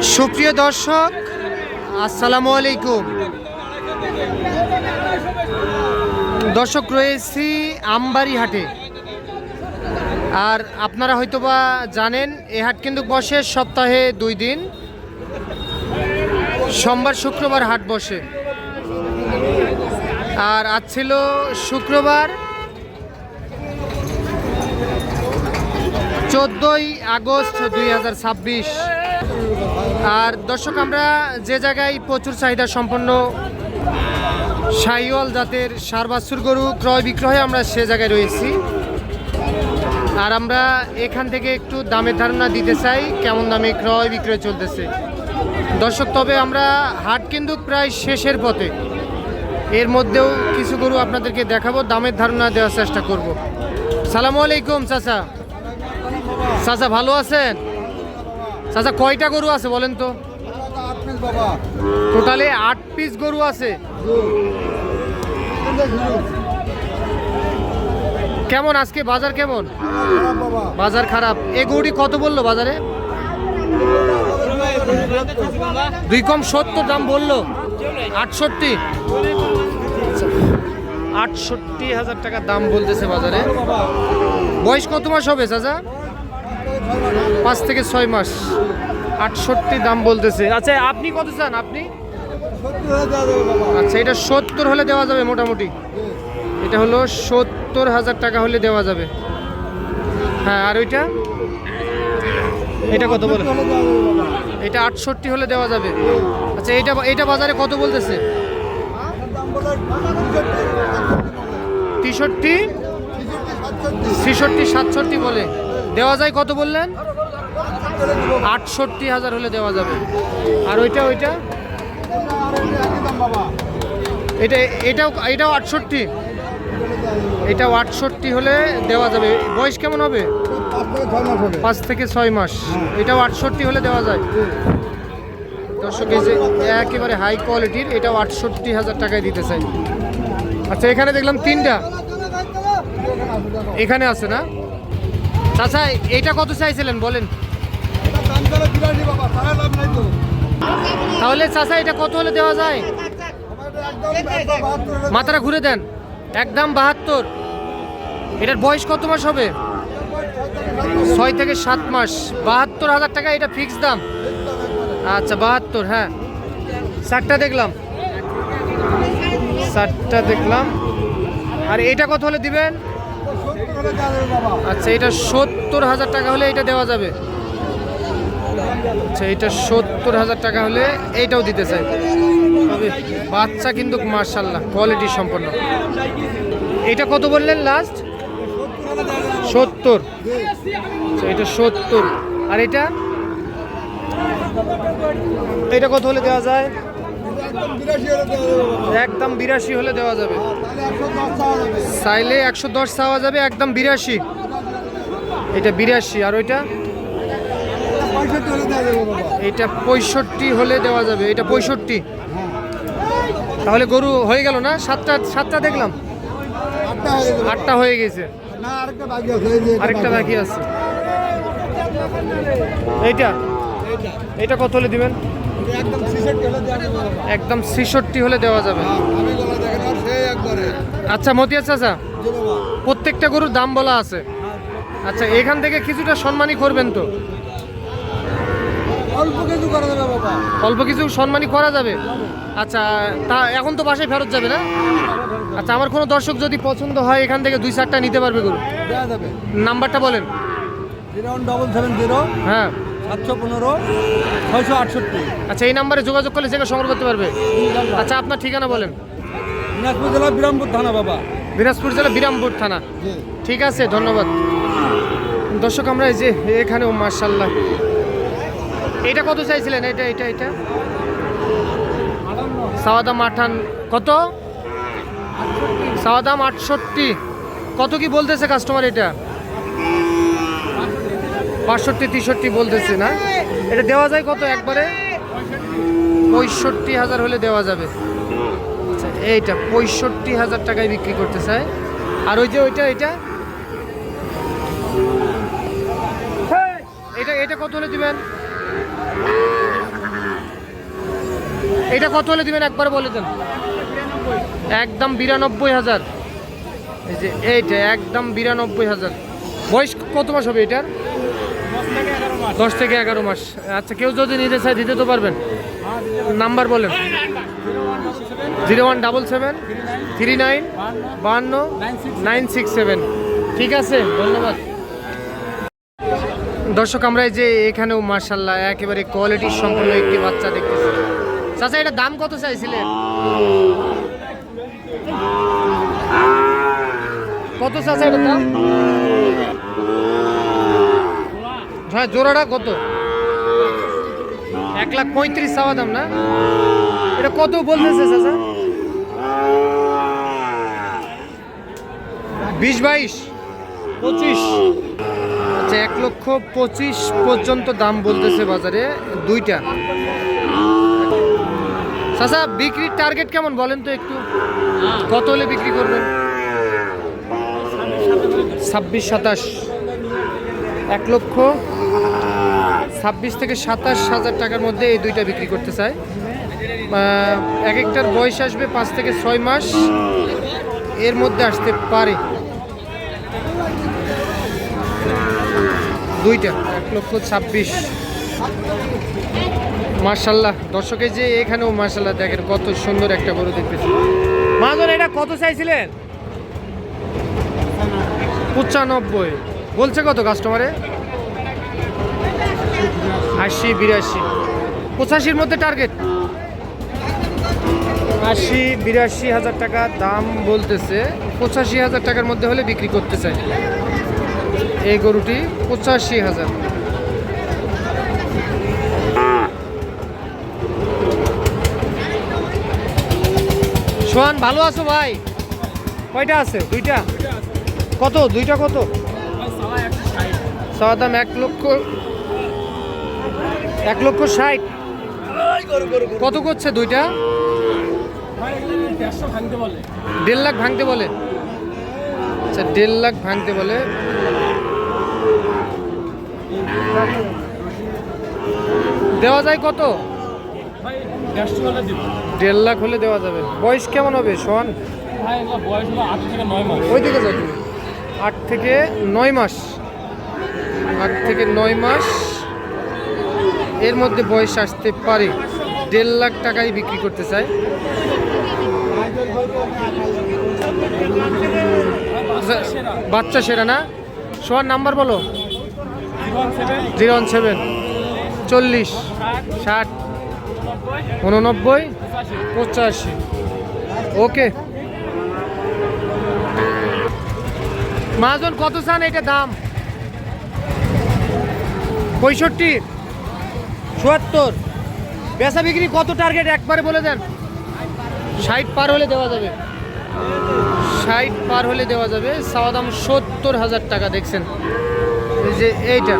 সুপ্রিয় দর্শক, আসসালামু আলাইকুম। দর্শক, রয়েছি আমবাড়ি হাটে। আর আপনারা হয়তোবা জানেন, এই হাট কিন্তু বসে সপ্তাহে 2 দিন, সোমবার শুক্রবার হাট বসে। আর আজ ছিল শুক্রবার, 14ই আগস্ট 2026। আর দর্শক, আমরা যে জায়গায় প্রচুর চাহিদা সম্পন্ন শাহিওয়াল জাতের ষাঁড় বাছুর গরু ক্রয় বিক্রয়, আমরা সে জায়গায় রয়েছি। আর আমরা এখান থেকে একটু দামের ধারণা দিতে চাই, কেমন দামে ক্রয় বিক্রয় চলতেছে। দর্শক, তবে আমরা হাট কিন্তু প্রায় শেষের পথে, এর মধ্যেও কিছু গরু আপনাদেরকে দেখাবো, দামের ধারণা দেওয়ার চেষ্টা করব। সালামু আলাইকুম চাচা। চাচা ভালো আছেন? চাচা কয়টা গরু আছে বলেন তো? টোটালে 8 পিস গরু আছে। কেমন আজকে বাজার কেমন? বাজার খারাপ। এই গরুটি কত বললো বাজারে? 2 কম 70 দাম বললো। 68 68,000 টাকা দাম বলতেছে বাজারে। বয়স কত মাস হবে চাচা? 5 থেকে 6 মাস। 68 দাম বলতেছে। আচ্ছা, আপনি কত চান? আপনি? আচ্ছা, এটা 70 হলে দেওয়া যাবে মোটামুটি। এটা হলো 70,000 টাকা হলে দেওয়া যাবে। হ্যাঁ, আর ওইটা? এটা কত বলে? এটা 68 হলে দেওয়া যাবে। আচ্ছা, এটা বাজারে কত বলতেছে? 63, 66, 67 বলে। দেওয়া যায় কত বললেন? 68,000 হলে দেওয়া যাবে। আর ওইটা? এটাও 68। এটাও 68 হলে দেওয়া যাবে। বয়স কেমন হবে? 5 থেকে 6 মাস। এটাও 68 হলে দেওয়া যায়। দর্শক, এই যে একেবারে হাই কোয়ালিটির, এটাও 68,000 টাকায় দিতে চাই। আচ্ছা, এখানে দেখলাম 3টা এখানে আছে না চাচা? এইটা কত চাইছিলেন বলেন? তাহলে চাচা এটা কত হলে দেওয়া যায়? মাথাটা ঘুরে দেন। একদম 72। এটার বয়স কত মাস হবে? 6 থেকে 7 মাস। 72,000 টাকা এটা ফিক্স দাম। আচ্ছা, 72। হ্যাঁ, 7টা দেখলাম। আর এটা কত হলে দিবেন? আচ্ছা, এটা 70,000 টাকা হলে এটা দেওয়া যাবে। আচ্ছা, এটা 70,000 টাকা হলে এইটাও দিতে চাই। তবে বাচ্চা কিন্তু মাশাআল্লাহ কোয়ালিটি সম্পন্ন। এটা কত বললেন লাস্ট? 70। আচ্ছা, এটা 70। আর এটা কত হলে দেওয়া যায়? একদম 82 হলে দেওয়া যাবে। চাইলে 110 চাওয়া যাবে, একদম 82। এটা 82। আর ওইটা? এটা 65 হলে দেওয়া যাবে। এটা 65। তাহলে গরু হয়ে গেল না? 7টা দেখলাম। 8টা হয়ে গেছে। আরেকটা বাকি আছে। এটা কত হলে দিবেন? একদম 66 হলে দেওয়া যাবে। আচ্ছা, মতিয়া চাচা, প্রত্যেকটা গরুর দাম বলা আছে। আচ্ছা, এখান থেকে কিছুটা সম্মানী করবেন তো? অল্প কিছু সম্মানী করা যাবে। আচ্ছা, তা এখন তো বাসায় ফেরত যাবে না? আচ্ছা, আমার কোনো দর্শক যদি পছন্দ হয় এখান থেকে 2-4টা নিতে পারবে গরু? নাম্বারটা বলেন। 01770। হ্যাঁ, 715 668। আচ্ছা, এই নাম্বারে যোগাযোগ করলে সেটা সংগ্রহ করতে পারবে। আচ্ছা, আপনার ঠিকানা বলেন। দিনাজপুর জেলা বিরামপুর থানা বাবা। দিনাজপুর জেলা বিরামপুর থানা। ঠিক আছে, ধন্যবাদ। দর্শক, আমরা এই যে এখানেও মাশাআল্লাহ। এটা কত চাইছিলেন? এটা চাওয়া দাম 58। কত? চাওয়া দাম 68। কত কি বলতেছে কাস্টমার? এটা 65, 63 বলতেছে না? এটা দেওয়া যায় কত একবারে? 65,000 হলে দেওয়া যাবে। আচ্ছা, এইটা 65,000 টাকায় বিক্রি করতে চায়। আর ওই যে এটা কত হলে দিবেন? এটা কত হলে দিবেন একবার বলে দেন। একদম 92,000। এই যে এইটা একদম 92,000। বয়স কত মাস হবে এটার? 10 থেকে 11 মাস। আচ্ছা, কেউ যদি নিতে চায় দিতে তো পারবেন। নাম্বার বলেন। 0177 39 52 967। ঠিক আছে, ধন্যবাদ। দর্শক, আমরা এই যে এখানেও মার্শাল্লাহ একেবারে কোয়ালিটি সম্পন্ন একটি বাচ্চা দেখতেছি। চাচা, এটা দাম কত চাইছিলেন? কত চাচা এটার দাম? হ্যাঁ, জোড়াটা কত? 1,35,000 চাওয়া দাম না? এটা কত বলতেছে চাচা? 20, 22, 25। আচ্ছা, 1,25,000 পর্যন্ত দাম বলতেছে বাজারে দুইটা। চাচা, বিক্রির টার্গেট কেমন বলেন তো একটু? কত হলে বিক্রি করবেন? 26-27। 1,26,000 থেকে 27,000 টাকার মধ্যে এই দুইটা বিক্রি করতে চাই। এক একটার বয়স আসবে 5 থেকে 6 মাস, এর মধ্যে আসতে পারে দুইটা। 1,26,000। মার্শাল্লাহ দর্শকে যে এখানেও মার্শাল্লাহ দেখেন কত সুন্দর একটা গরু দেখতেছি। মাজন, এটা কত চাইছিলেন? 95 বলছে। কত কাস্টমারে? 80, 82, 85-র মধ্যে টার্গেট। 80-82,000 টাকা দাম বলতেছে। 85,000 টাকার মধ্যে হলে বিক্রি করতে চাই এই গরুটি। 85,000। সোহান, ভালো আছো ভাই? কয়টা আছে? দুইটা। কত? দুইটা কত? চাওয়া দাম 1,60,000। কত করছে দুইটা? 1.5 লাখ ভাঙতে বলে। আচ্ছা, 1.5 লাখ ভাঙতে বলে। দেওয়া যায় কত? 1.5 লাখ হলে দেওয়া যাবে। বয়স কেমন হবে সোহান? ওইদিকে যাও তুমি। 8 থেকে 9 মাস। 8 থেকে 9 মাস এর মধ্যে বয়স আসতে পারে। 1.5 লাখ টাকায় বিক্রি করতে চাই। বাচ্চা সেরা না? সোহান, নাম্বার বলো। 017 40 60 89 85। ওকে। মাজন, কত চান এটা দাম? 65, 77। বেচা বিক্রি কত টার্গেট একবারে বলে দেন। 60 পার হলে দেওয়া যাবে। 60 পার হলে দেওয়া যাবে। চাওয়া দাম 70,000 টাকা। দেখছেন এই যে এইটা